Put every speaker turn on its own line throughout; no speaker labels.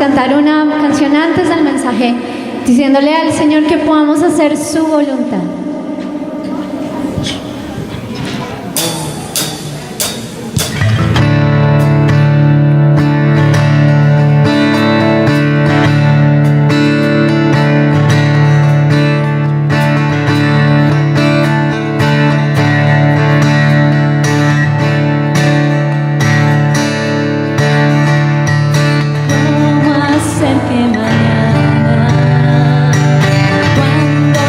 cantar una canción antes del mensaje, diciéndole al Señor que podamos hacer su voluntad.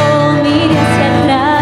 Cuando mire hacia atrás,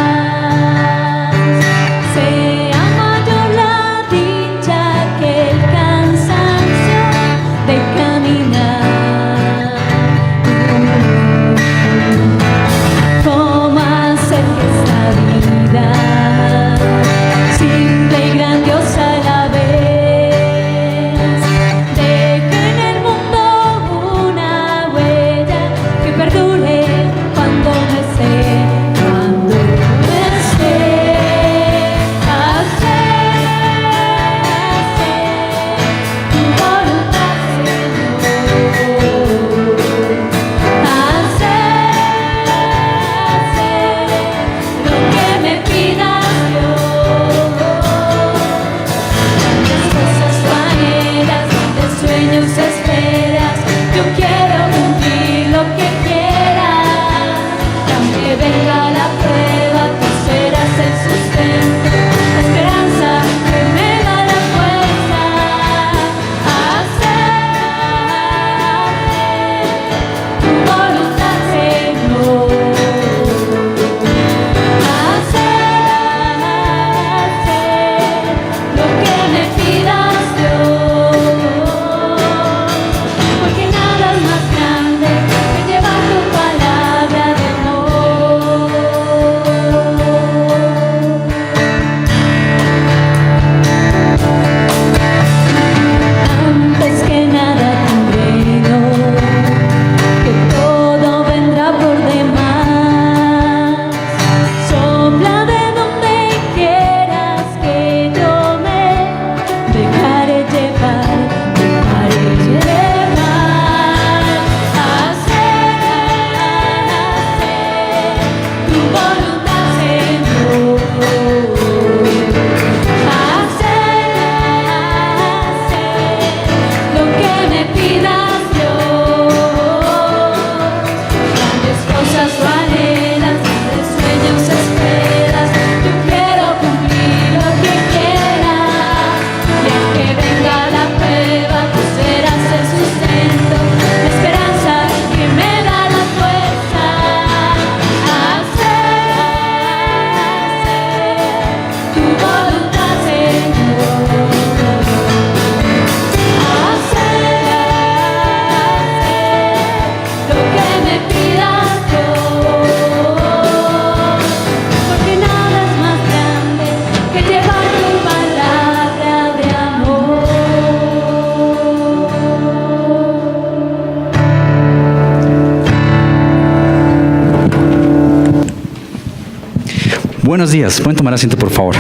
Buenos días, pueden tomar asiento por favor.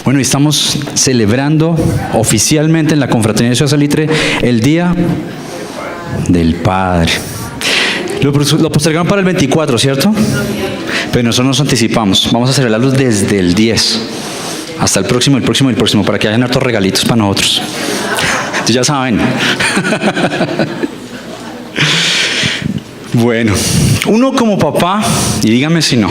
Bueno, estamos celebrando oficialmente en la Confraternidad de Ciudad Salitre el Día del Padre. Lo postergaron para el 24, ¿cierto? Pero nosotros nos anticipamos. Vamos a celebrarlos desde el 10 hasta el próximo, para que hayan hartos regalitos para nosotros. Ya saben. Bueno, uno como papá, y dígame si no,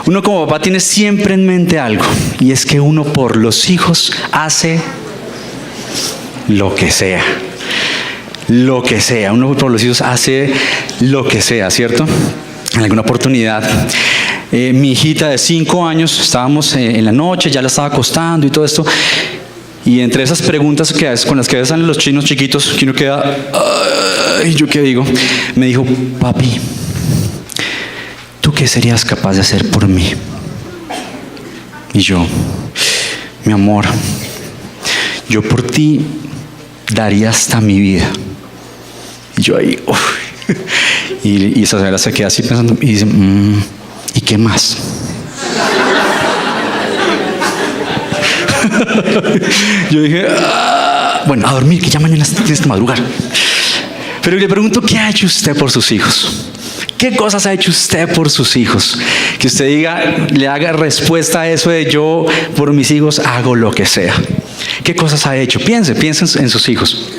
uno como papá tiene siempre en mente algo, y es que uno por los hijos hace lo que sea. Lo que sea, uno por los hijos hace lo que sea, ¿cierto? En alguna oportunidad, mi hijita de 5 años, estábamos en la noche, ya la estaba acostando y todo esto, y entre esas preguntas con las que besan los chinos chiquitos, que uno queda, ¿y yo qué digo? Me dijo, papi, ¿tú qué serías capaz de hacer por mí? Y yo, mi amor, yo por ti daría hasta mi vida. Y yo ahí, uf. Y esa señora se queda así pensando y dice, ¿y qué más? Yo dije, bueno, a dormir, que ya mañana tienes que madrugar. Pero le pregunto, ¿qué ha hecho usted por sus hijos? ¿Qué cosas ha hecho usted por sus hijos? Que usted diga, le haga respuesta a eso de yo por mis hijos hago lo que sea. ¿Qué cosas ha hecho? Piense en sus hijos.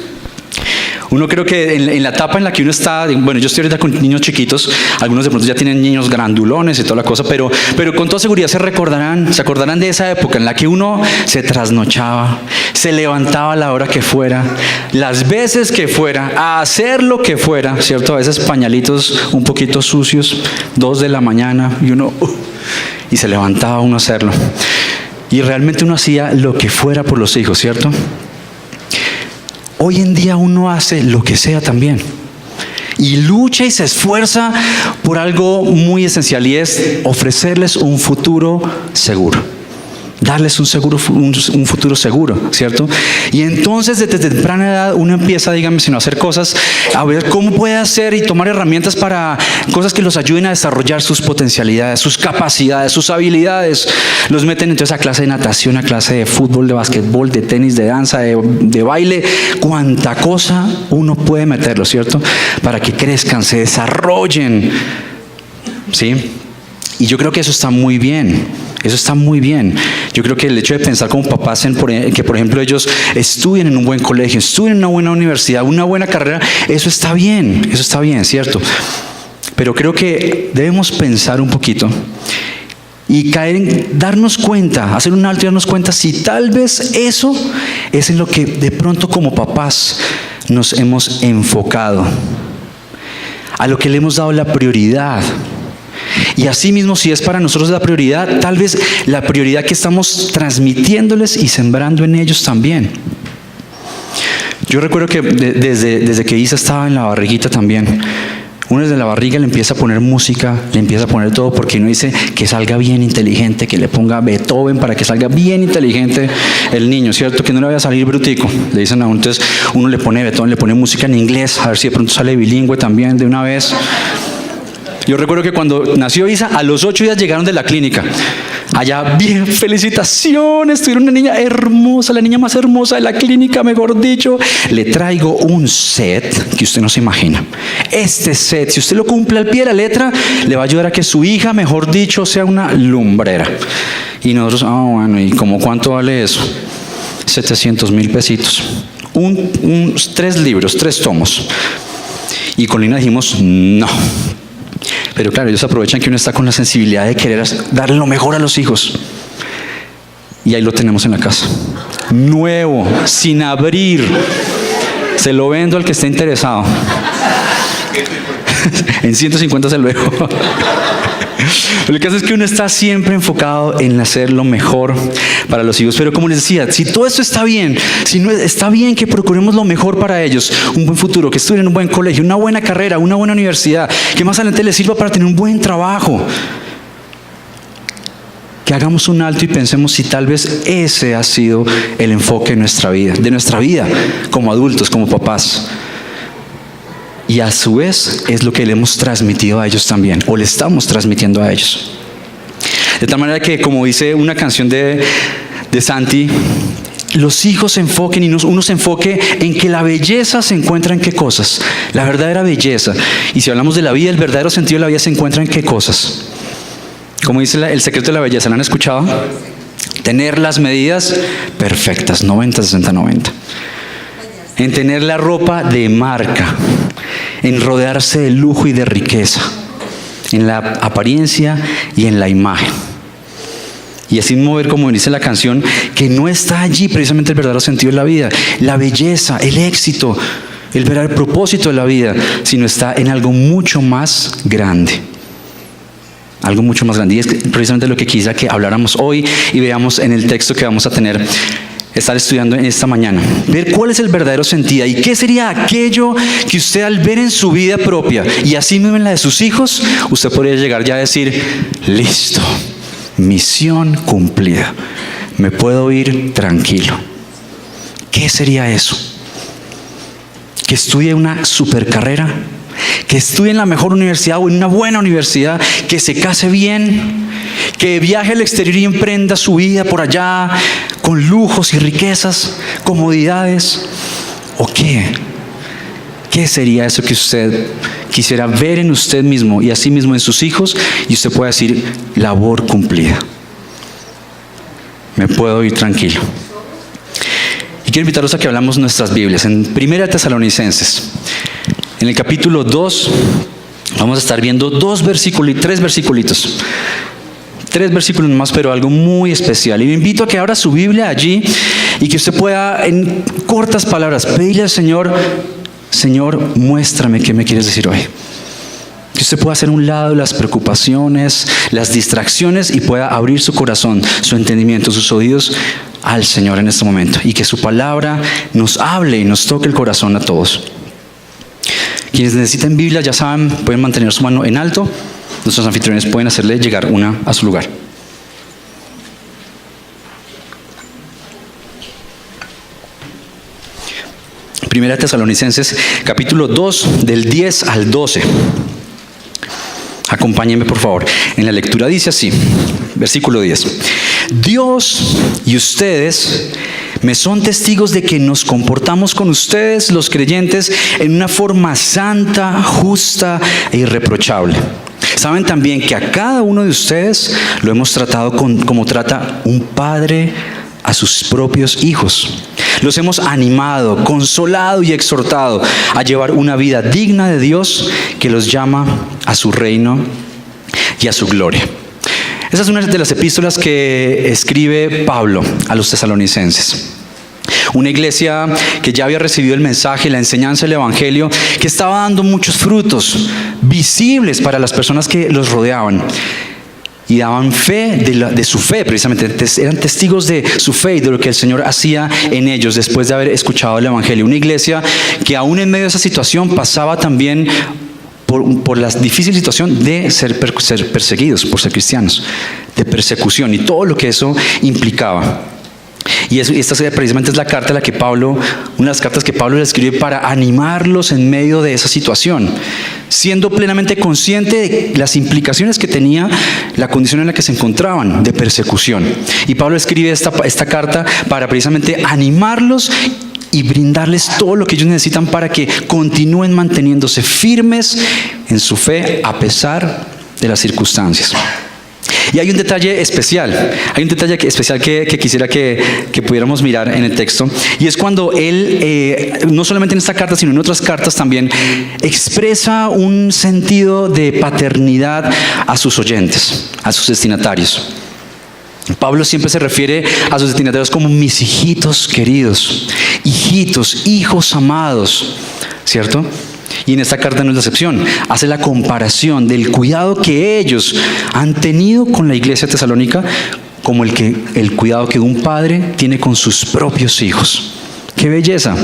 Uno creo que en la etapa en la que uno está, bueno, yo estoy ahorita con niños chiquitos, algunos de pronto ya tienen niños grandulones y toda la cosa, pero con toda seguridad se acordarán de esa época en la que uno se trasnochaba, se levantaba a la hora que fuera, las veces que fuera, a hacer lo que fuera, ¿cierto? A veces pañalitos un poquito sucios, 2 de la mañana, y se levantaba uno a hacerlo. Y realmente uno hacía lo que fuera por los hijos, ¿cierto? Hoy en día uno hace lo que sea también y lucha y se esfuerza por algo muy esencial, y es ofrecerles un futuro seguro, darles un futuro seguro, ¿cierto? Y entonces desde temprana edad uno empieza, dígame si no, a hacer cosas, a ver cómo puede hacer y tomar herramientas para cosas que los ayuden a desarrollar sus potencialidades, sus capacidades, sus habilidades. Los meten entonces a clase de natación, a clase de fútbol, de básquetbol, de tenis, de danza, de baile, cuánta cosa uno puede meterlo, ¿cierto? Para que crezcan, se desarrollen, ¿sí? Y yo creo que eso está muy bien. Eso está muy bien. Yo creo que el hecho de pensar como papás que, por ejemplo, ellos estudien en un buen colegio, estudien en una buena universidad, una buena carrera, eso está bien, ¿cierto? Pero creo que debemos pensar un poquito y caer en darnos cuenta, hacer un alto y darnos cuenta si tal vez eso es en lo que de pronto como papás nos hemos enfocado, a lo que le hemos dado la prioridad. Y así mismo, si es para nosotros la prioridad, tal vez la prioridad que estamos transmitiéndoles y sembrando en ellos también. Yo recuerdo que desde que Isa estaba en la barriguita también, uno desde la barriga le empieza a poner música, le empieza a poner todo, porque uno dice que salga bien inteligente, que le ponga Beethoven para que salga bien inteligente el niño, ¿cierto? Que no le vaya a salir brutico, le dicen a uno. Entonces uno le pone Beethoven, le pone música en inglés, a ver si de pronto sale bilingüe también de una vez. Yo recuerdo que cuando nació Isa, a los 8 días llegaron de la clínica. Allá, bien, felicitaciones, tuvieron una niña hermosa, la niña más hermosa de la clínica, mejor dicho. Le traigo un set que usted no se imagina. Este set, si usted lo cumple al pie de la letra, le va a ayudar a que su hija, mejor dicho, sea una lumbrera. Y nosotros, bueno, ¿y cómo cuánto vale eso? 700,000 pesitos. 3 libros, 3 tomos. Y con Lina dijimos, no. Pero claro, ellos aprovechan que uno está con la sensibilidad de querer darle lo mejor a los hijos. Y ahí lo tenemos en la casa. Nuevo, sin abrir. Se lo vendo al que esté interesado. En 150 se lo dejo. Lo que hace es que uno está siempre enfocado en hacer lo mejor para los hijos. Pero como les decía, si todo esto está bien, si no está bien que procuremos lo mejor para ellos, un buen futuro, que estudien en un buen colegio, una buena carrera, una buena universidad, que más adelante les sirva para tener un buen trabajo, que hagamos un alto y pensemos si tal vez ese ha sido el enfoque de nuestra vida como adultos, como papás. Y a su vez es lo que le hemos transmitido a ellos también, o le estamos transmitiendo a ellos. De tal manera que, como dice una canción de Santi, los hijos se enfoquen y uno se enfoque en que la belleza se encuentra en qué cosas, la verdadera belleza. Y si hablamos de la vida, el verdadero sentido de la vida se encuentra en qué cosas. Como dice el secreto de la belleza, ¿la han escuchado? Tener las medidas perfectas, 90, 60, 90. En tener la ropa de marca, en rodearse de lujo y de riqueza, en la apariencia y en la imagen. Y así mover, como dice la canción, que no está allí precisamente el verdadero sentido de la vida, la belleza, el éxito, el verdadero propósito de la vida, sino está en algo mucho más grande. Algo mucho más grande. Y es precisamente lo que quisiera que habláramos hoy y veamos en el texto que vamos a estar estudiando en esta mañana. Ver cuál es el verdadero sentido y qué sería aquello que usted, al ver en su vida propia y así mismo en la de sus hijos, usted podría llegar ya a decir: listo, misión cumplida, me puedo ir tranquilo. ¿Qué sería eso? que estudie una super carrera, que estudie en la mejor universidad o en una buena universidad, que se case bien, que viaje al exterior y emprenda su vida por allá con lujos y riquezas, comodidades? ¿O qué? ¿Qué sería eso que usted quisiera ver en usted mismo y así mismo en sus hijos, y usted pueda decir: labor cumplida, me puedo ir tranquilo? Y quiero invitarlos a que hablamos nuestras Biblias en 1 Tesalonicenses, en el capítulo 2. Vamos a estar viendo tres versículos más, pero algo muy especial. Y le invito a que abra su Biblia allí y que usted pueda, en cortas palabras, pedirle al Señor: Señor, muéstrame qué me quieres decir hoy. Que usted pueda hacer a un lado las preocupaciones, las distracciones, y pueda abrir su corazón, su entendimiento, sus oídos al Señor en este momento. Y que su palabra nos hable y nos toque el corazón a todos. Quienes necesiten Biblia, ya saben, pueden mantener su mano en alto. Nuestros anfitriones pueden hacerle llegar una a su lugar. Primera Tesalonicenses, capítulo 2, del 10 al 12. Acompáñenme, por favor. En la lectura dice así, versículo 10. Dios y ustedes me son testigos de que nos comportamos con ustedes, los creyentes, en una forma santa, justa e irreprochable. Saben también que a cada uno de ustedes lo hemos tratado como trata un padre a sus propios hijos. Los hemos animado, consolado y exhortado a llevar una vida digna de Dios, que los llama a su reino y a su gloria. Esa es una de las epístolas que escribe Pablo a los tesalonicenses. Una iglesia que ya había recibido el mensaje, la enseñanza del evangelio, que estaba dando muchos frutos visibles para las personas que los rodeaban. Y daban fe de su fe, precisamente. Eran testigos de su fe y de lo que el Señor hacía en ellos después de haber escuchado el evangelio. Una iglesia que aún en medio de esa situación pasaba también por la difícil situación de ser perseguidos por ser cristianos, de persecución y todo lo que eso implicaba. Y esta precisamente es la carta una de las cartas que Pablo le escribe para animarlos en medio de esa situación, siendo plenamente consciente de las implicaciones que tenía la condición en la que se encontraban de persecución. Y Pablo escribe esta carta para precisamente animarlos y brindarles todo lo que ellos necesitan para que continúen manteniéndose firmes en su fe a pesar de las circunstancias. Y hay un detalle especial, que quisiera que pudiéramos mirar en el texto, y es cuando él, no solamente en esta carta, sino en otras cartas también, expresa un sentido de paternidad a sus oyentes, a sus destinatarios. Pablo siempre se refiere a sus destinatarios como mis hijitos queridos, hijitos, hijos amados, ¿cierto? Y en esta carta no es la excepción. Hace la comparación del cuidado que ellos han tenido con la iglesia tesalónica como el cuidado que un padre tiene con sus propios hijos. ¡Qué belleza!,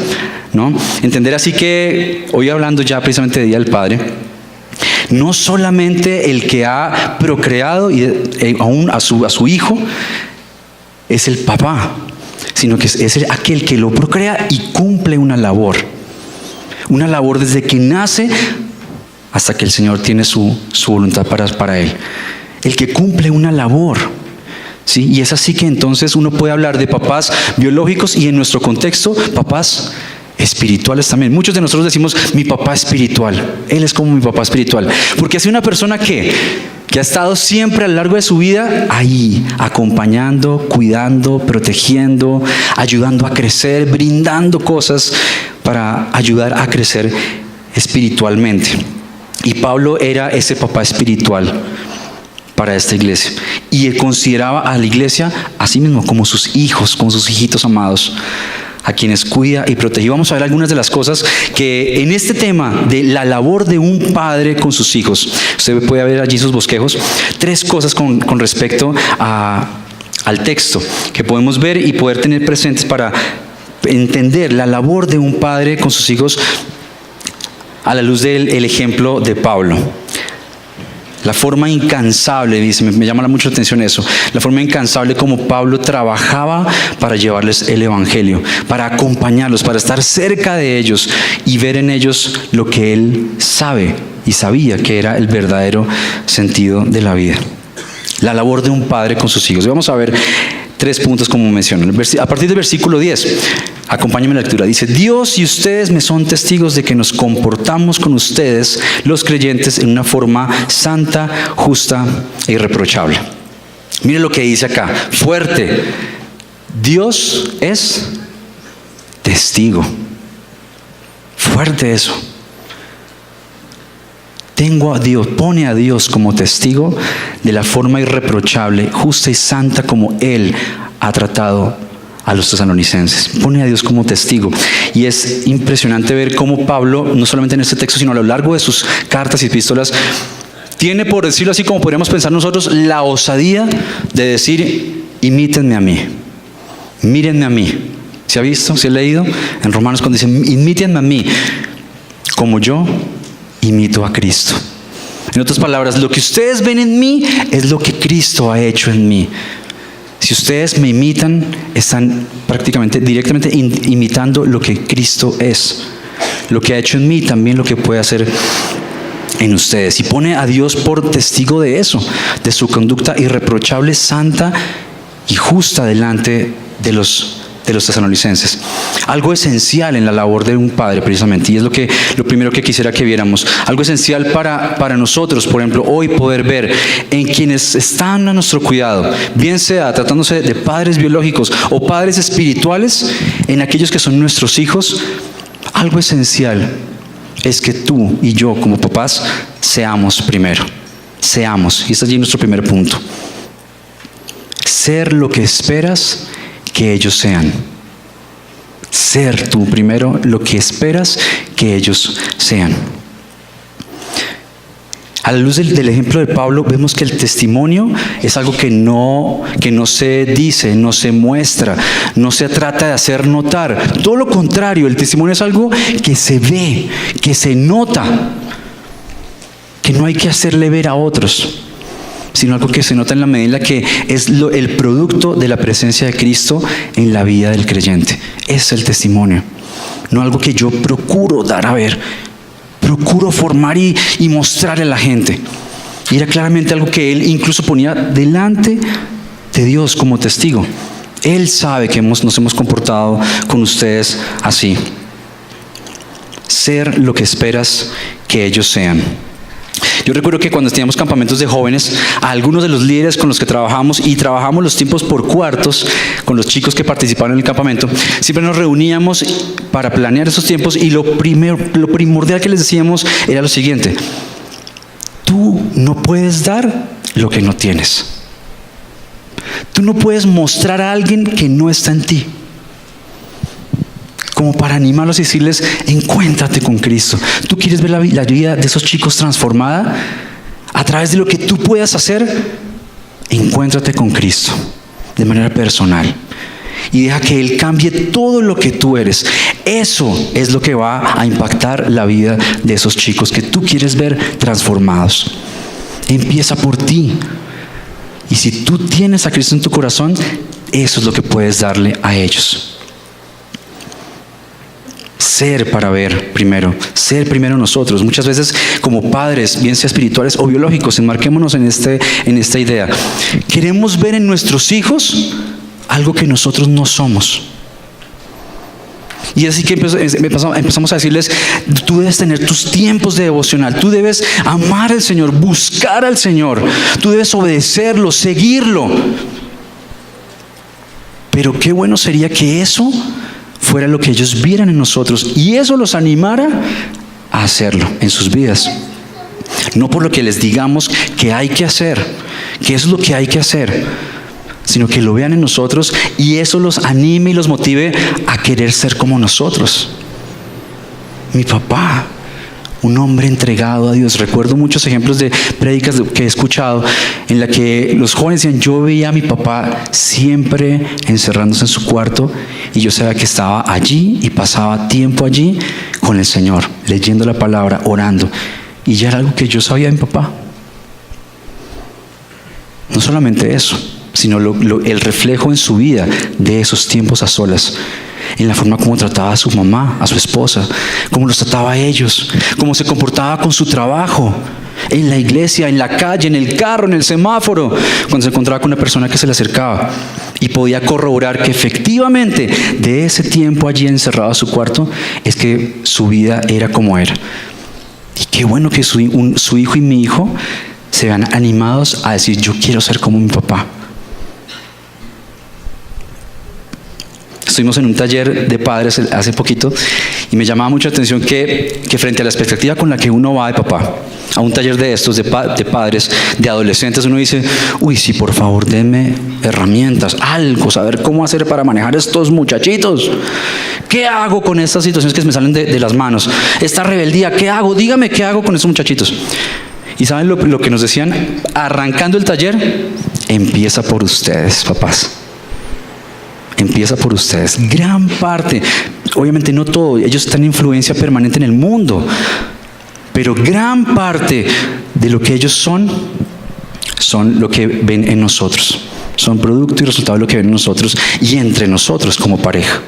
¿no? Entender así que hoy, hablando ya precisamente de Día del Padre, no solamente el que ha procreado y aún a su hijo es el papá, sino que es aquel que lo procrea y cumple una labor desde que nace hasta que el Señor tiene su voluntad para él. El que cumple una labor, ¿sí? Y es así que entonces uno puede hablar de papás biológicos y en nuestro contexto, papás espirituales también. Muchos de nosotros decimos mi papá espiritual, él es como mi papá espiritual, porque es una persona que ha estado siempre a lo largo de su vida ahí, acompañando, cuidando, protegiendo, ayudando a crecer, brindando cosas para ayudar a crecer espiritualmente. Y Pablo era ese papá espiritual para esta iglesia, y él consideraba a la iglesia a sí mismo como sus hijos, como sus hijitos amados, a quienes cuida y protege. Vamos a ver algunas de las cosas que en este tema de la labor de un padre con sus hijos, usted puede ver allí sus bosquejos, 3 cosas con respecto al texto que podemos ver y poder tener presentes para entender la labor de un padre con sus hijos a la luz del ejemplo de Pablo. La forma incansable, dice, me llama mucho la atención eso, la forma incansable como Pablo trabajaba para llevarles el evangelio, para acompañarlos, para estar cerca de ellos y ver en ellos lo que él sabe y sabía que era el verdadero sentido de la vida. La labor de un padre con sus hijos. Y vamos a ver 3 puntos como menciono. A partir del versículo 10, acompáñame en la lectura. Dice: Dios y ustedes me son testigos de que nos comportamos con ustedes, los creyentes, en una forma santa, justa e irreprochable. Mire lo que dice acá, fuerte. Dios es testigo. Fuerte eso. Tengo a Dios, pone a Dios como testigo de la forma irreprochable, justa y santa como Él ha tratado a los tesalonicenses. Pone a Dios como testigo. Y es impresionante ver cómo Pablo, no solamente en este texto, sino a lo largo de sus cartas y epístolas, tiene, por decirlo así, como podríamos pensar nosotros, la osadía de decir: imítenme a mí, mírenme a mí. ¿Se ha visto? ¿Se ha leído? En Romanos cuando dice: imítenme a mí, como yo imito a Cristo. En otras palabras, lo que ustedes ven en mí es lo que Cristo ha hecho en mí. Si ustedes me imitan, están prácticamente, directamente imitando lo que Cristo es. Lo que ha hecho en mí, también lo que puede hacer en ustedes. Y pone a Dios por testigo de eso, de su conducta irreprochable, santa y justa delante de los tesalonicenses. Algo esencial en la labor de un padre, precisamente, y es lo primero que quisiera que viéramos. Algo esencial para nosotros, por ejemplo, hoy poder ver en quienes están a nuestro cuidado, bien sea tratándose de padres biológicos o padres espirituales, en aquellos que son nuestros hijos. Algo esencial es que tú y yo, como papás, seamos primero. Seamos, y está allí nuestro primer punto. Ser lo que esperas que ellos sean. Ser tú primero lo que esperas que ellos sean. A la luz del ejemplo de Pablo, vemos que el testimonio es algo que no se dice, no se muestra, no se trata de hacer notar. Todo lo contrario, el testimonio es algo que se ve, que se nota, que no hay que hacerle ver a otros, sino algo que se nota en la medida en la que es el producto de la presencia de Cristo en la vida del creyente. Es el testimonio, no algo que yo procuro dar a ver, procuro formar y mostrarle a la gente. Y era claramente algo que él incluso ponía delante de Dios como testigo. Él sabe que nos hemos comportado con ustedes así. Ser lo que esperas que ellos sean. Yo recuerdo que cuando teníamos campamentos de jóvenes, a algunos de los líderes con los que trabajamos, y trabajamos los tiempos por cuartos con los chicos que participaron en el campamento, siempre nos reuníamos para planear esos tiempos, y lo primordial que les decíamos era lo siguiente: tú no puedes dar lo que no tienes. Tú no puedes mostrar a alguien que no está en ti. Como para animarlos y decirles: encuéntrate con Cristo. Tú quieres ver la vida de esos chicos transformada a través de lo que tú puedas hacer. Encuéntrate con Cristo de manera personal y deja que Él cambie todo lo que tú eres. Eso es lo que va a impactar la vida de esos chicos que tú quieres ver transformados. Empieza por ti. Y si tú tienes a Cristo en tu corazón, eso es lo que puedes darle a ellos. Ser para ver primero, ser primero nosotros. Muchas veces como padres, bien sea espirituales o biológicos, enmarquémonos en esta idea. Queremos ver en nuestros hijos algo que nosotros no somos. Y así que empezamos a decirles: tú debes tener tus tiempos de devocional, tú debes amar al Señor, buscar al Señor, tú debes obedecerlo, seguirlo. Pero qué bueno sería que eso fuera lo que ellos vieran en nosotros y eso los animara a hacerlo en sus vidas. No por lo que les digamos que hay que hacer, que eso es lo que hay que hacer, sino que lo vean en nosotros y eso los anime y los motive a querer ser como nosotros. Mi papá, un hombre entregado a Dios. Recuerdo muchos ejemplos de prédicas que he escuchado en la que los jóvenes decían: yo veía a mi papá siempre encerrándose en su cuarto y yo sabía que estaba allí y pasaba tiempo allí con el Señor, leyendo la palabra, orando. Y ya era algo que yo sabía de mi papá. No solamente eso, sino el reflejo en su vida de esos tiempos a solas, en la forma como trataba a su mamá, a su esposa, cómo los trataba a ellos, cómo se comportaba con su trabajo, en la iglesia, en la calle, en el carro, en el semáforo, cuando se encontraba con una persona que se le acercaba y podía corroborar que efectivamente de ese tiempo allí encerrado a su cuarto es que su vida era como era. Y qué bueno que su hijo y mi hijo se vean animados a decir: yo quiero ser como mi papá. Estuvimos en un taller de padres hace poquito y me llamaba mucho la atención que frente a la expectativa con la que uno va de papá a un taller de estos, de padres, de adolescentes, uno dice: uy, sí, por favor, denme herramientas, algo, saber cómo hacer para manejar estos muchachitos. ¿Qué hago con estas situaciones que me salen de las manos? Esta rebeldía, ¿qué hago? Dígame qué hago con estos muchachitos. ¿Y saben lo que nos decían arrancando el taller? Empieza por ustedes, papás. Empieza por ustedes. Gran parte, obviamente no todo, ellos están en influencia permanente en el mundo, pero gran parte de lo que ellos son lo que ven en nosotros. Son producto y resultado de lo que ven en nosotros y entre nosotros como pareja.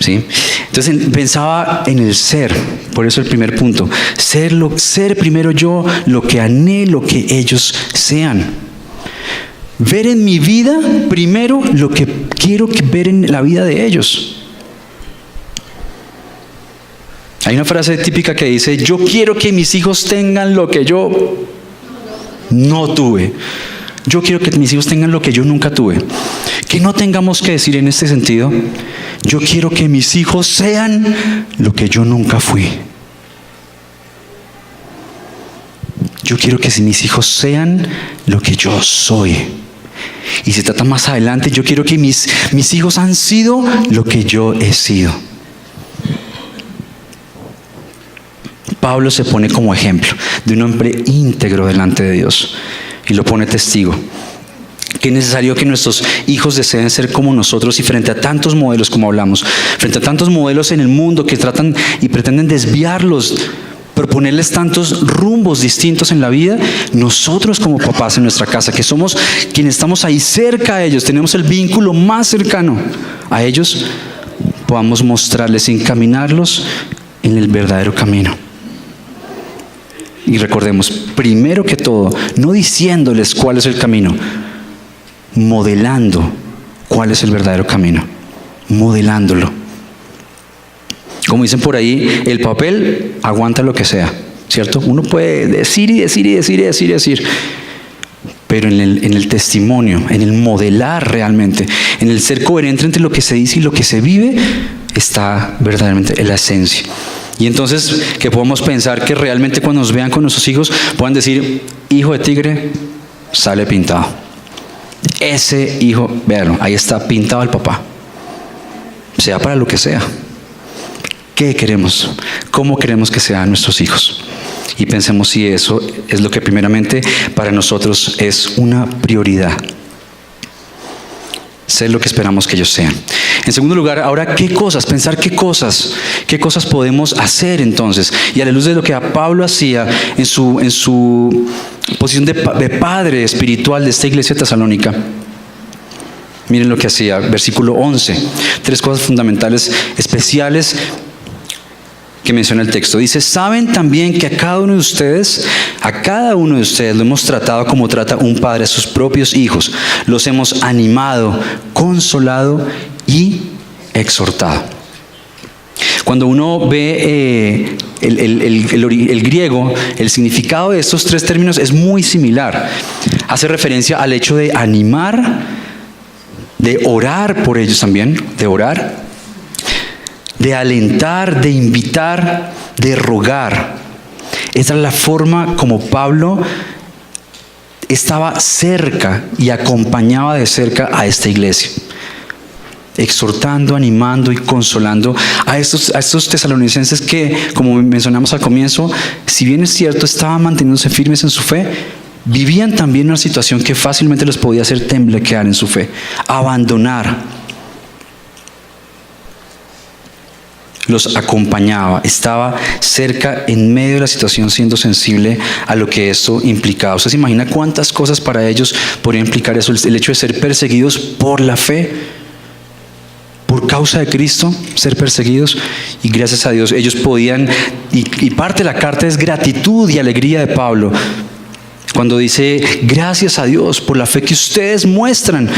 ¿Sí? Entonces pensaba en el ser, por eso el primer punto, ser primero yo, lo que anhelo que ellos sean. Ver en mi vida primero lo que quiero ver en la vida de ellos. Hay una frase típica que dice: yo quiero que mis hijos tengan lo que yo no tuve. Yo quiero que mis hijos tengan lo que yo nunca tuve. Que no tengamos que decir en este sentido: yo quiero que mis hijos sean lo que yo nunca fui. Yo quiero que mis hijos sean lo que yo soy. Y se trata más adelante: yo quiero que mis hijos han sido lo que yo he sido. Pablo se pone como ejemplo de un hombre íntegro delante de Dios y lo pone testigo. Que es necesario que nuestros hijos deseen ser como nosotros, y frente a tantos modelos, como hablamos, frente a tantos modelos en el mundo que tratan y pretenden desviarlos, proponerles tantos rumbos distintos en la vida, nosotros como papás en nuestra casa, que somos quienes estamos ahí cerca a ellos, tenemos el vínculo más cercano a ellos, podamos mostrarles, encaminarlos en el verdadero camino. Y recordemos, primero que todo, no diciéndoles cuál es el camino, modelando cuál es el verdadero camino, modelándolo. Como dicen por ahí, el papel aguanta lo que sea, ¿cierto? Uno puede decir y decir y decir y decir y decir, pero en el testimonio, en el modelar realmente, en el ser coherente entre lo que se dice y lo que se vive, está verdaderamente en la esencia. Y entonces que podamos pensar que realmente cuando nos vean con nuestros hijos puedan decir: hijo de tigre sale pintado. Ese hijo, véanlo, ahí está pintado el papá. Sea para lo que sea. ¿Qué queremos? ¿Cómo queremos que sean nuestros hijos? Y pensemos si eso es lo que primeramente para nosotros es una prioridad. Ser lo que esperamos que ellos sean. En segundo lugar, ahora, ¿qué cosas? Pensar qué cosas podemos hacer entonces. Y a la luz de lo que Pablo hacía en su posición de padre espiritual de esta iglesia tesalónica. Miren lo que hacía, versículo 11. 3 cosas fundamentales, especiales, que menciona el texto. Dice: saben también que a cada uno de ustedes lo hemos tratado como trata un padre a sus propios hijos. Los hemos animado, consolado y exhortado. Cuando uno ve el griego, el significado de estos 3 términos es muy similar. Hace referencia al hecho de animar, de orar por ellos también, de orar, de alentar, de invitar, de rogar. Esa es la forma como Pablo estaba cerca y acompañaba de cerca a esta iglesia, exhortando, animando y consolando a estos tesalonicenses que, como mencionamos al comienzo, si bien es cierto, estaban manteniéndose firmes en su fe, vivían también una situación que fácilmente les podía hacer temblequear en su fe, abandonar los acompañaba, estaba cerca en medio de la situación, siendo sensible a lo que esto implicaba. ¿Usted se imagina cuántas cosas para ellos podría implicar eso? El hecho de ser perseguidos por la fe, por causa de Cristo, ser perseguidos, y gracias a Dios ellos podían, y parte de la carta es gratitud y alegría de Pablo, cuando dice: gracias a Dios por la fe que ustedes muestran,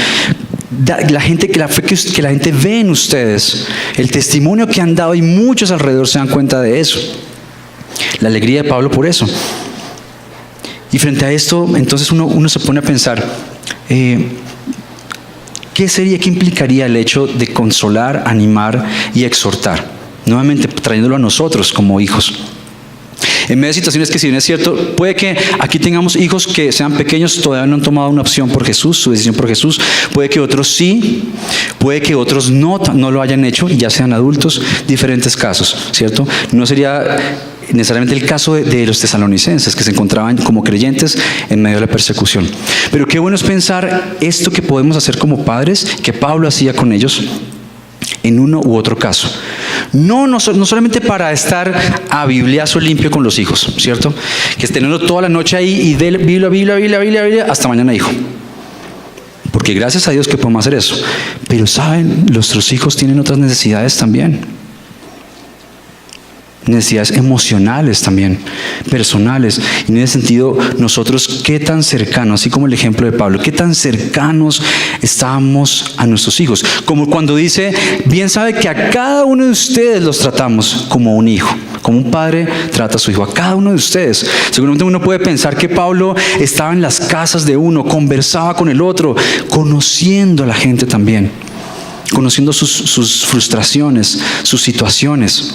la fe que la gente ve en ustedes, el testimonio que han dado, y muchos alrededor se dan cuenta de eso. La alegría de Pablo por eso. Y frente a esto, entonces uno se pone a pensar, ¿qué implicaría el hecho de consolar, animar y exhortar? Nuevamente trayéndolo a nosotros como hijos. En medio de situaciones que, si bien es cierto, puede que aquí tengamos hijos que sean pequeños, todavía no han tomado una opción por Jesús, su decisión por Jesús. Puede que otros sí, puede que otros no lo hayan hecho y ya sean adultos, diferentes casos, ¿cierto? No sería necesariamente el caso de los tesalonicenses, que se encontraban como creyentes en medio de la persecución. Pero qué bueno es pensar esto que podemos hacer como padres, que Pablo hacía con ellos en uno u otro caso. No solamente para estar a bibliazo limpio con los hijos, ¿cierto? Que es tenerlo toda la noche ahí y de Biblia hasta mañana, hijo. Porque gracias a Dios que podemos hacer eso. Pero saben, nuestros hijos tienen otras necesidades también. Necesidades emocionales también, personales. Y en ese sentido, nosotros, qué tan cercanos, así como el ejemplo de Pablo, qué tan cercanos estamos a nuestros hijos. Como cuando dice: bien sabe que a cada uno de ustedes los tratamos como un hijo, como un padre trata a su hijo, a cada uno de ustedes. Seguramente uno puede pensar que Pablo estaba en las casas de uno, conversaba con el otro, conociendo a la gente también, conociendo sus frustraciones, sus situaciones.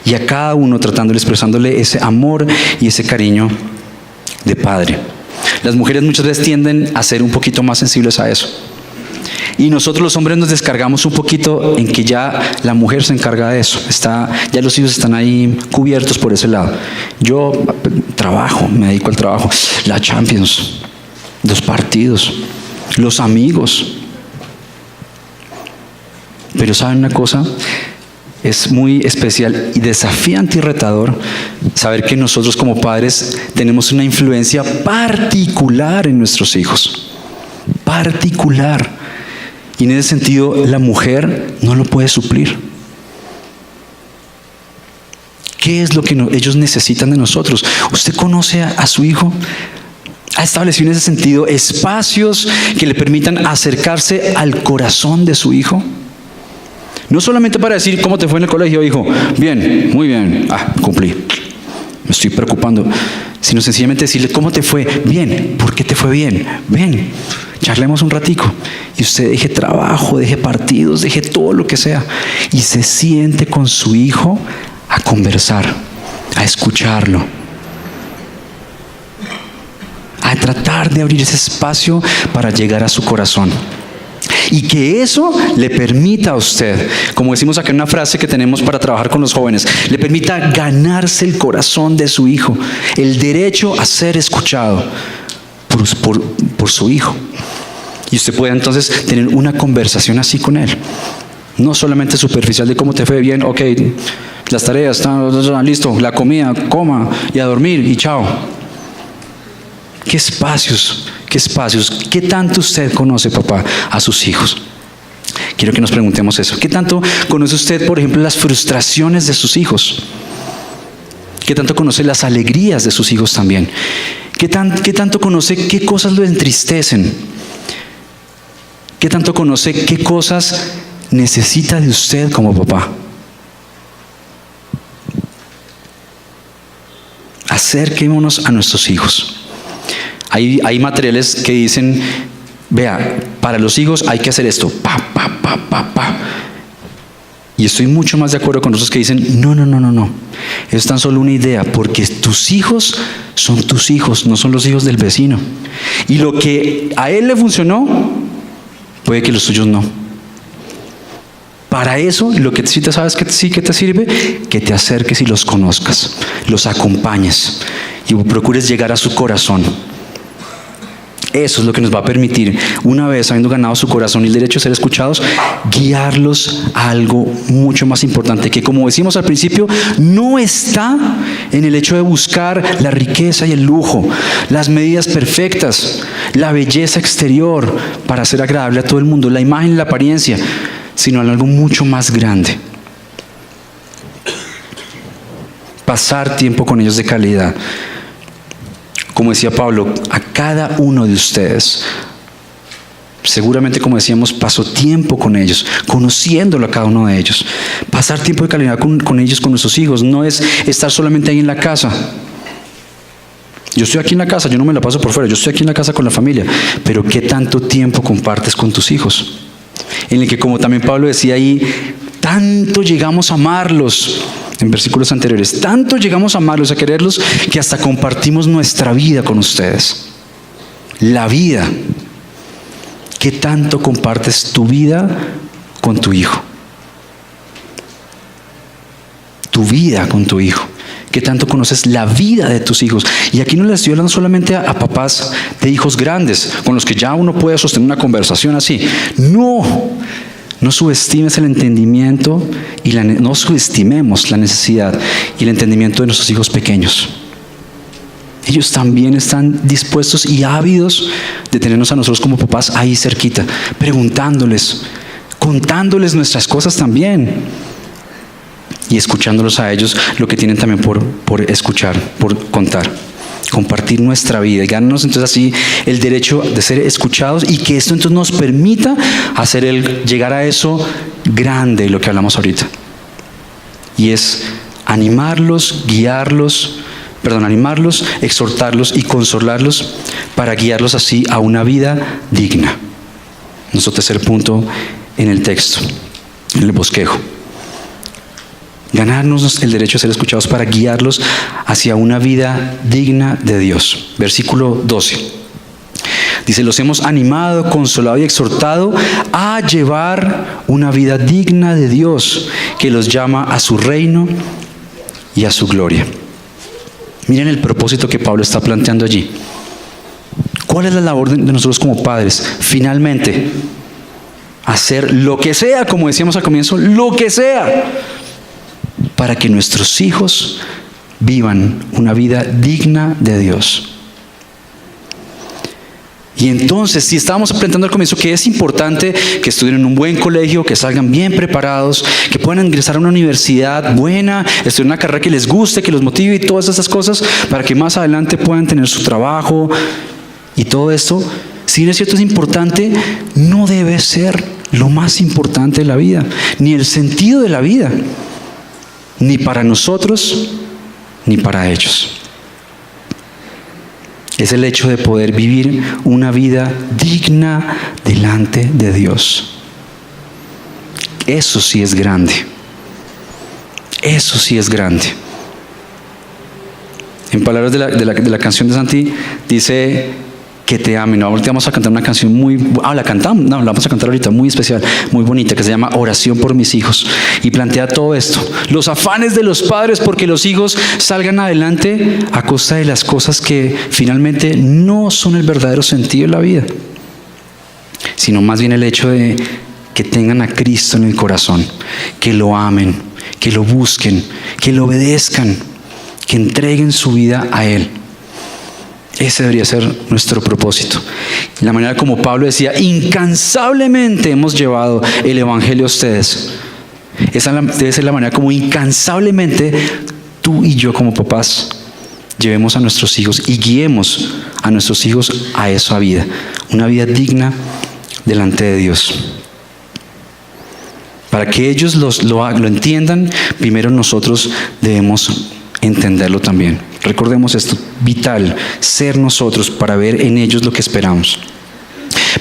Y a cada uno tratándole, expresándole ese amor y ese cariño de padre. Las mujeres muchas veces tienden a ser un poquito más sensibles a eso. Y nosotros los hombres nos descargamos un poquito en que ya la mujer se encarga de eso. Ya los hijos están ahí cubiertos por ese lado. Yo trabajo, me dedico al trabajo. La Champions, los partidos, los amigos. Pero ¿saben una cosa? Es muy especial y desafiante y retador saber que nosotros como padres tenemos una influencia particular en nuestros hijos. Particular. Y en ese sentido, la mujer no lo puede suplir. ¿Qué es lo que ellos necesitan de nosotros? ¿Usted conoce a su hijo? ¿Ha establecido en ese sentido espacios que le permitan acercarse al corazón de su hijo? No solamente para decir: ¿cómo te fue en el colegio, hijo? Bien, muy bien. Cumplí. Me estoy preocupando. Sino sencillamente decirle: ¿cómo te fue? Bien. ¿Por qué te fue bien? Ven, charlemos un ratico. Y usted deje trabajo, deje partidos, deje todo lo que sea. Y se siente con su hijo a conversar, a escucharlo, a tratar de abrir ese espacio para llegar a su corazón. Y que eso le permita a usted, como decimos acá en una frase que tenemos para trabajar con los jóvenes, le permita ganarse el corazón de su hijo, el derecho a ser escuchado por su hijo. Y usted pueda entonces tener una conversación así con él. No solamente superficial de cómo te fue, bien, ok, las tareas, están listo, la comida, coma y a dormir y chao. ¿Qué espacios? ¿Qué tanto usted conoce, papá, a sus hijos? Quiero que nos preguntemos eso. ¿Qué tanto conoce usted, por ejemplo, las frustraciones de sus hijos? ¿Qué tanto conoce las alegrías de sus hijos también? ¿Qué tanto conoce qué cosas lo entristecen? ¿Qué tanto conoce qué cosas necesita de usted como papá? Acerquémonos a nuestros hijos. Hay materiales que dicen: vea, para los hijos hay que hacer esto, pa. Y estoy mucho más de acuerdo con otros que dicen: no. Es tan solo una idea, porque tus hijos son tus hijos, no son los hijos del vecino. Y lo que a él le funcionó, puede que los tuyos no. Para eso, lo que sí te sabes que sí que te sirve, que te acerques y los conozcas, los acompañes y procures llegar a su corazón. Eso es lo que nos va a permitir, una vez habiendo ganado su corazón y el derecho a ser escuchados, guiarlos a algo mucho más importante, que como decimos al principio, no está en el hecho de buscar la riqueza y el lujo, las medidas perfectas, la belleza exterior para ser agradable a todo el mundo, la imagen y la apariencia, sino en algo mucho más grande. Pasar tiempo con ellos de calidad. Como decía Pablo, a cada uno de ustedes, seguramente como decíamos, pasó tiempo con ellos, conociéndolo a cada uno de ellos. Pasar tiempo de calidad con ellos, con nuestros hijos, no es estar solamente ahí en la casa. Yo estoy aquí en la casa, yo no me la paso por fuera, yo estoy aquí en la casa con la familia, pero ¿qué tanto tiempo compartes con tus hijos? En el que, como también Pablo decía ahí, tanto llegamos a amarlos. En versículos anteriores, tanto llegamos a amarlos, a quererlos, que hasta compartimos nuestra vida con ustedes. La vida. ¿Qué tanto compartes tu vida con tu hijo? Tu vida con tu hijo. ¿Qué tanto conoces la vida de tus hijos? Y aquí no les estoy hablando solamente a papás de hijos grandes, con los que ya uno puede sostener una conversación así. No subestimes el entendimiento y no subestimemos la necesidad y el entendimiento de nuestros hijos pequeños. Ellos también están dispuestos y ávidos de tenernos a nosotros como papás ahí cerquita, preguntándoles, contándoles nuestras cosas también y escuchándolos a ellos lo que tienen también por escuchar, por contar. Compartir nuestra vida y ganarnos entonces así el derecho de ser escuchados, y que esto entonces nos permita llegar a eso grande, lo que hablamos ahorita, y es animarlos, exhortarlos y consolarlos para guiarlos así a una vida digna. Nuestro tercer punto en el texto, en el bosquejo. Ganarnos el derecho a ser escuchados para guiarlos hacia una vida digna de Dios. Versículo 12. Dice, los hemos animado, consolado y exhortado a llevar una vida digna de Dios, que los llama a su reino y a su gloria. Miren el propósito que Pablo está planteando allí. ¿Cuál es la labor de nosotros como padres? Finalmente, hacer lo que sea, como decíamos al comienzo, lo que sea, para que nuestros hijos vivan una vida digna de Dios. Y entonces, si estábamos planteando al comienzo que es importante que estudien en un buen colegio, que salgan bien preparados, que puedan ingresar a una universidad buena, estudiar una carrera que les guste, que los motive y todas esas cosas, para que más adelante puedan tener su trabajo y todo esto, si bien es cierto, es importante, no debe ser lo más importante de la vida, ni el sentido de la vida, ni para nosotros, ni para ellos. Es el hecho de poder vivir una vida digna delante de Dios. Eso sí es grande. Eso sí es grande. En palabras de la canción de Santi, dice que te amen. Ahorita vamos a cantar una canción la vamos a cantar ahorita, muy especial, muy bonita, que se llama Oración por mis hijos. Y plantea todo esto. Los afanes de los padres porque los hijos salgan adelante a costa de las cosas que finalmente no son el verdadero sentido de la vida, sino más bien el hecho de que tengan a Cristo en el corazón, que lo amen, que lo busquen, que lo obedezcan, que entreguen su vida a Él. Ese debería ser nuestro propósito. La manera como Pablo decía, incansablemente hemos llevado el Evangelio a ustedes. Esa debe ser la manera como incansablemente tú y yo como papás llevemos a nuestros hijos y guiemos a nuestros hijos a esa vida. Una vida digna delante de Dios. Para que ellos lo entiendan, primero nosotros debemos entenderlo también. Recordemos esto, vital, ser nosotros para ver en ellos lo que esperamos.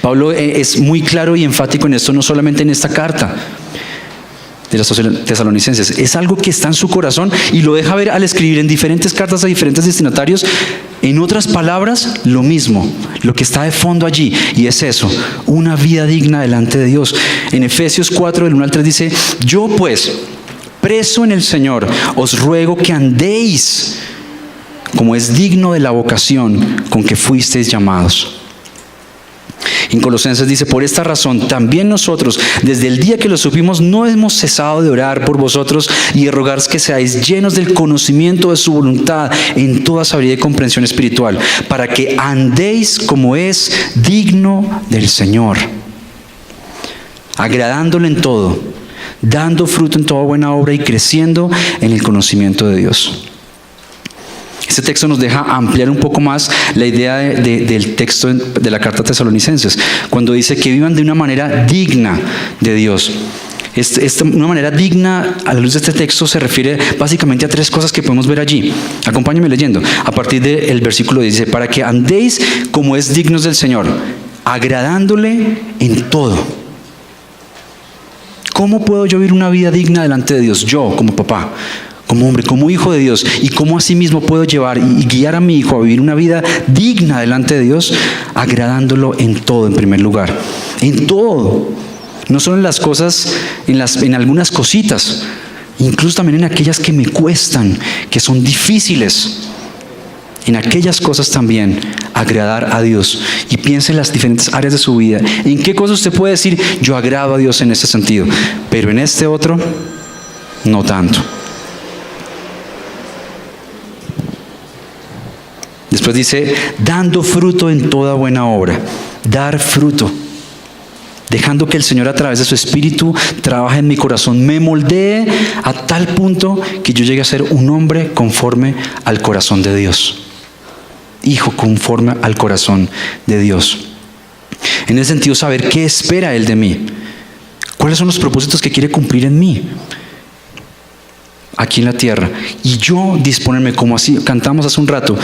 Pablo es muy claro y enfático en esto, no solamente en esta carta de los tesalonicenses, es algo que está en su corazón y lo deja ver al escribir en diferentes cartas a diferentes destinatarios. En otras palabras, lo mismo, lo que está de fondo allí, y es eso, una vida digna delante de Dios. En Efesios 4, del 1 al 3 dice, yo pues, preso en el Señor, os ruego que andéis como es digno de la vocación con que fuisteis llamados. En Colosenses dice: por esta razón también nosotros, desde el día que lo supimos, no hemos cesado de orar por vosotros y de rogar que seáis llenos del conocimiento de su voluntad en toda sabiduría y comprensión espiritual, para que andéis como es digno del Señor, agradándole en todo, dando fruto en toda buena obra y creciendo en el conocimiento de Dios. Este texto nos deja ampliar un poco más la idea del texto de la carta a Tesalonicenses, cuando dice que vivan de una manera digna de Dios. Una manera digna, a la luz de este texto, se refiere básicamente a 3 cosas que podemos ver allí. Acompáñenme leyendo. A partir del versículo 10 dice: para que andéis como es dignos del Señor, agradándole en todo. ¿Cómo puedo yo vivir una vida digna delante de Dios? Yo, como papá, como hombre, como hijo de Dios. ¿Y cómo asimismo puedo llevar y guiar a mi hijo a vivir una vida digna delante de Dios? Agradándolo en todo, en primer lugar. En todo. No solo en las cosas, en algunas cositas, incluso también en aquellas que me cuestan, que son difíciles. En aquellas cosas también agradar a Dios. Y piense en las diferentes áreas de su vida. ¿En qué cosas usted puede decir: yo agrado a Dios en este sentido, pero en este otro no tanto? Después dice: dando fruto en toda buena obra. Dar fruto. Dejando que el Señor, a través de su Espíritu, trabaje en mi corazón, me moldee a tal punto que yo llegue a ser un hombre conforme al corazón de Dios. Hijo conforme al corazón de Dios. En ese sentido, saber qué espera Él de mí. ¿Cuáles son los propósitos que quiere cumplir en mí, aquí en la tierra? Y yo disponerme, como así cantamos hace un rato,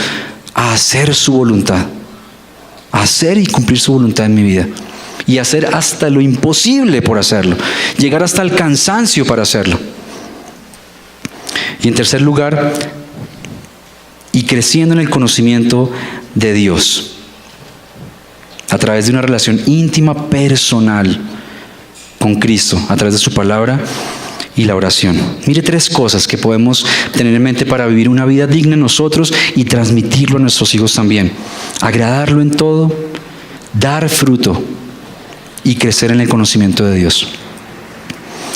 a hacer su voluntad. A hacer y cumplir su voluntad en mi vida. Y hacer hasta lo imposible por hacerlo. Llegar hasta el cansancio para hacerlo. Y en tercer lugar, y creciendo en el conocimiento de Dios. A través de una relación íntima, personal con Cristo. A través de su palabra y la oración. Mire 3 cosas que podemos tener en mente para vivir una vida digna en nosotros y transmitirlo a nuestros hijos también. Agradarlo en todo, dar fruto y crecer en el conocimiento de Dios.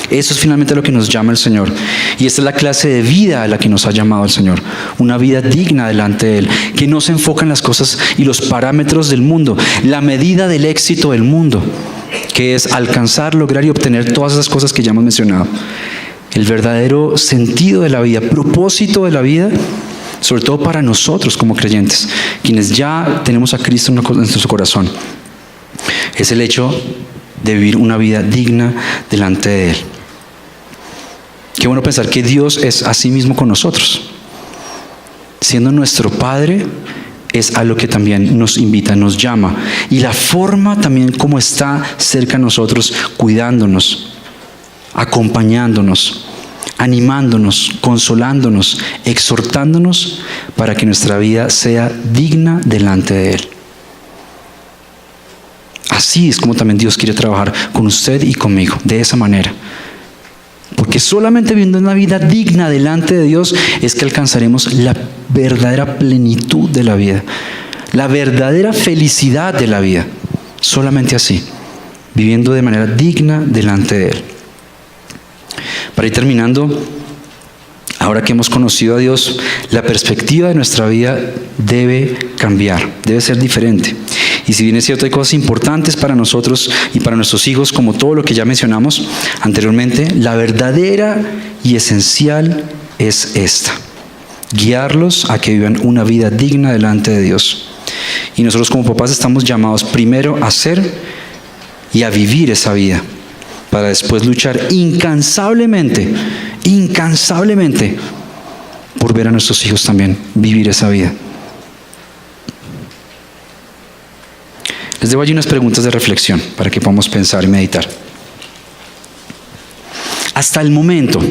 Eso es finalmente lo que nos llama el Señor. Y esta es la clase de vida a la que nos ha llamado el Señor. Una vida digna delante de Él, que no se enfoca en las cosas y los parámetros del mundo, la medida del éxito del mundo, que es alcanzar, lograr y obtener todas esas cosas que ya hemos mencionado. El verdadero sentido de la vida, propósito de la vida, sobre todo para nosotros como creyentes, quienes ya tenemos a Cristo en nuestro corazón, es el hecho de vivir una vida digna delante de Él. Qué bueno pensar que Dios es así mismo con nosotros. Siendo nuestro Padre, es a lo que también nos invita, nos llama. Y la forma también como está cerca a nosotros, cuidándonos, acompañándonos, animándonos, consolándonos, exhortándonos para que nuestra vida sea digna delante de Él. Así es como también Dios quiere trabajar con usted y conmigo, de esa manera. Porque solamente viviendo una vida digna delante de Dios es que alcanzaremos la verdadera plenitud de la vida, la verdadera felicidad de la vida. Solamente así, viviendo de manera digna delante de Él. Para ir terminando, ahora que hemos conocido a Dios, la perspectiva de nuestra vida debe cambiar, debe ser diferente. Y si bien es cierto, hay cosas importantes para nosotros y para nuestros hijos, como todo lo que ya mencionamos anteriormente, la verdadera y esencial es esta: guiarlos a que vivan una vida digna delante de Dios. Y nosotros como papás estamos llamados primero a hacer y a vivir esa vida, para después luchar incansablemente por ver a nuestros hijos también vivir esa vida. Les dejo allí unas preguntas de reflexión para que podamos pensar y meditar. Hasta el momento,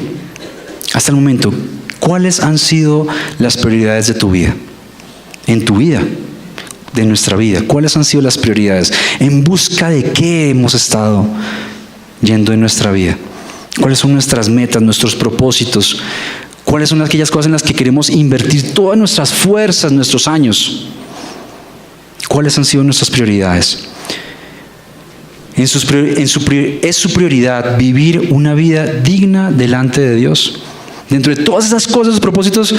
¿cuáles han sido las prioridades de tu vida? En tu vida, de nuestra vida, ¿cuáles han sido las prioridades? ¿En busca de qué hemos estado yendo en nuestra vida? ¿Cuáles son nuestras metas, nuestros propósitos? ¿Cuáles son aquellas cosas en las que queremos invertir todas nuestras fuerzas, nuestros años? ¿Cuáles han sido nuestras prioridades? es su prioridad vivir una vida digna delante de Dios. Dentro de todas esas cosas, sus propósitos,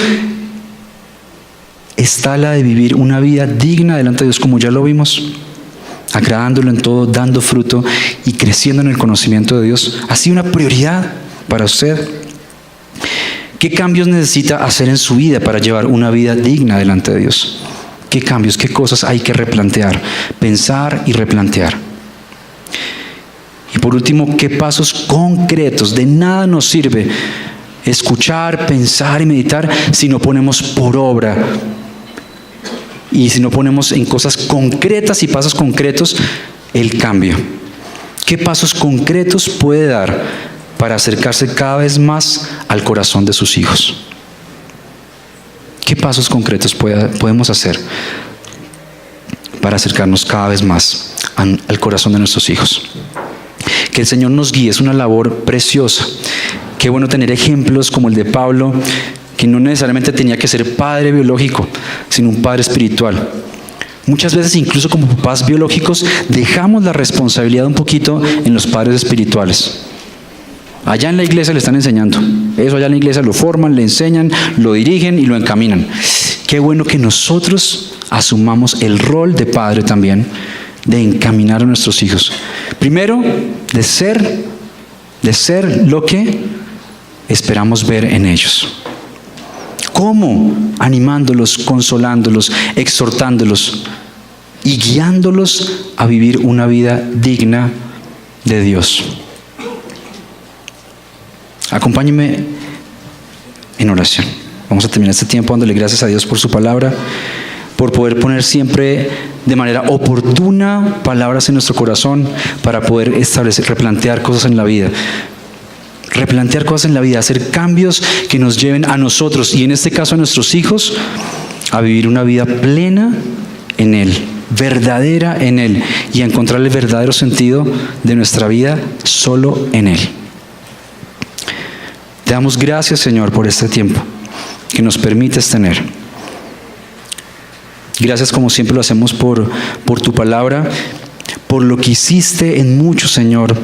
está la de vivir una vida digna delante de Dios, como ya lo vimos, agradándolo en todo, dando fruto y creciendo en el conocimiento de Dios. ¿Ha sido una prioridad para usted? ¿Qué cambios necesita hacer en su vida para llevar una vida digna delante de Dios? ¿Qué cambios, qué cosas hay que replantear, pensar y replantear? Y por último, ¿qué pasos concretos? De nada nos sirve escuchar, pensar y meditar si no ponemos por obra y si no ponemos en cosas concretas y pasos concretos el cambio. ¿Qué pasos concretos puede dar para acercarse cada vez más al corazón de sus hijos? ¿Qué pasos concretos podemos hacer para acercarnos cada vez más al corazón de nuestros hijos? Que el Señor nos guíe, es una labor preciosa. Qué bueno tener ejemplos como el de Pablo, que no necesariamente tenía que ser padre biológico, sino un padre espiritual. Muchas veces, incluso como papás biológicos, dejamos la responsabilidad un poquito en los padres espirituales. Allá en la iglesia le están enseñando. Eso allá en la iglesia lo forman, le enseñan, lo dirigen y lo encaminan. Qué bueno que nosotros asumamos el rol de padre también, de encaminar a nuestros hijos. Primero, de ser lo que esperamos ver en ellos. ¿Cómo? Animándolos, consolándolos, exhortándolos y guiándolos a vivir una vida digna de Dios. Acompáñenme en oración. Vamos a terminar este tiempo dándole gracias a Dios por su palabra, por poder poner siempre de manera oportuna palabras en nuestro corazón para poder replantear cosas en la vida. Replantear cosas en la vida, hacer cambios que nos lleven a nosotros y en este caso a nuestros hijos a vivir una vida plena en Él, verdadera en Él y a encontrar el verdadero sentido de nuestra vida solo en Él. Te damos gracias, Señor, por este tiempo que nos permites tener. Gracias, como siempre lo hacemos, por tu palabra, por lo que hiciste en muchos, Señor,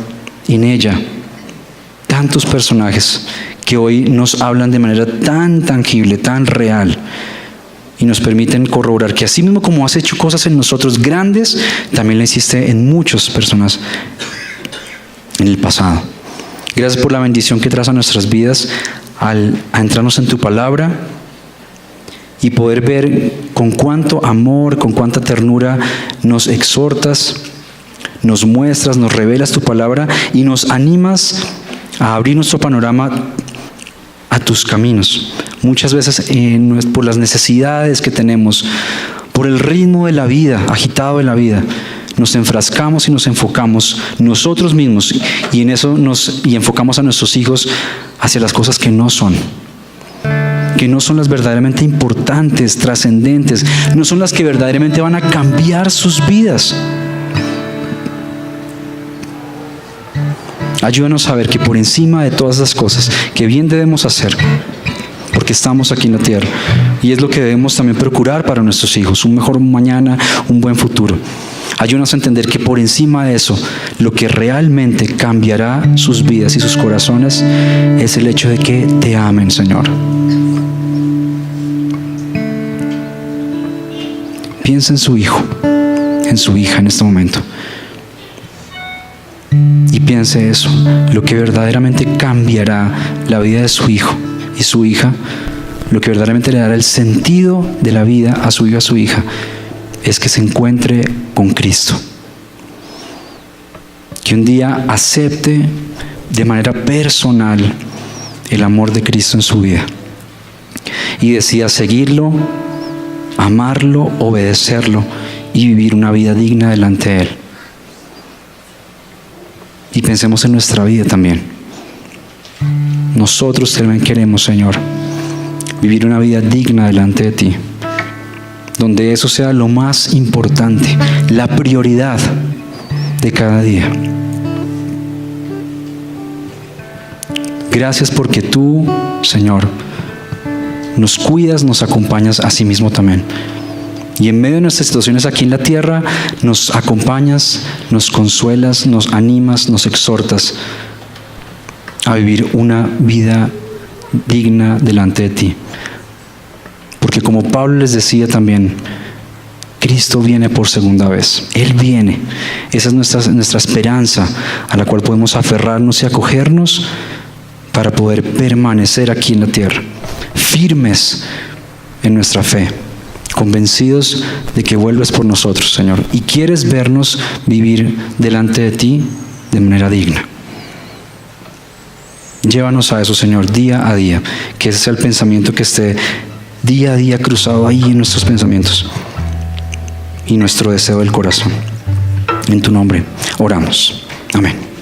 en ella. Tantos personajes que hoy nos hablan de manera tan tangible, tan real, y nos permiten corroborar que así mismo como has hecho cosas en nosotros grandes, también la hiciste en muchas personas en el pasado. Gracias por la bendición que traes a nuestras vidas a entrarnos en tu palabra y poder ver con cuánto amor, con cuánta ternura nos exhortas, nos muestras, nos revelas tu palabra y nos animas a abrir nuestro panorama a tus caminos. Muchas veces por las necesidades que tenemos, por el ritmo de la vida, agitado de la vida, nos enfrascamos y nos enfocamos nosotros mismos y en eso y enfocamos a nuestros hijos hacia las cosas que no son las verdaderamente importantes, trascendentes, no son las que verdaderamente van a cambiar sus vidas. Ayúdanos a ver que por encima de todas las cosas que bien debemos hacer, porque estamos aquí en la tierra, y es lo que debemos también procurar para nuestros hijos, un mejor mañana, un buen futuro. Ayúdanos a entender que por encima de eso, lo que realmente cambiará sus vidas y sus corazones es el hecho de que te amen, Señor. Piensa en su hijo, en su hija en este momento. Y piense eso, lo que verdaderamente cambiará la vida de su hijo y su hija, lo que verdaderamente le dará el sentido de la vida a su hijo y a su hija, es que se encuentre con Cristo. Que un día acepte de manera personal el amor de Cristo en su vida y decida seguirlo, amarlo, obedecerlo y vivir una vida digna delante de Él. Y pensemos en nuestra vida también. Nosotros también queremos, Señor, vivir una vida digna delante de ti, donde eso sea lo más importante, la prioridad de cada día. Gracias porque tú, Señor, nos cuidas, nos acompañas a sí mismo también. Y en medio de nuestras situaciones aquí en la tierra, nos acompañas, nos consuelas, nos animas, nos exhortas a vivir una vida digna delante de ti. Porque como Pablo les decía también, Cristo viene por segunda vez. Él viene. Esa es nuestra esperanza a la cual podemos aferrarnos y acogernos para poder permanecer aquí en la tierra, firmes en nuestra fe, convencidos de que vuelves por nosotros, Señor, y quieres vernos vivir delante de ti de manera digna. Llévanos a eso, Señor, día a día, que ese sea el pensamiento que esté día a día cruzado ahí en nuestros pensamientos y nuestro deseo del corazón. En tu nombre oramos. Amén.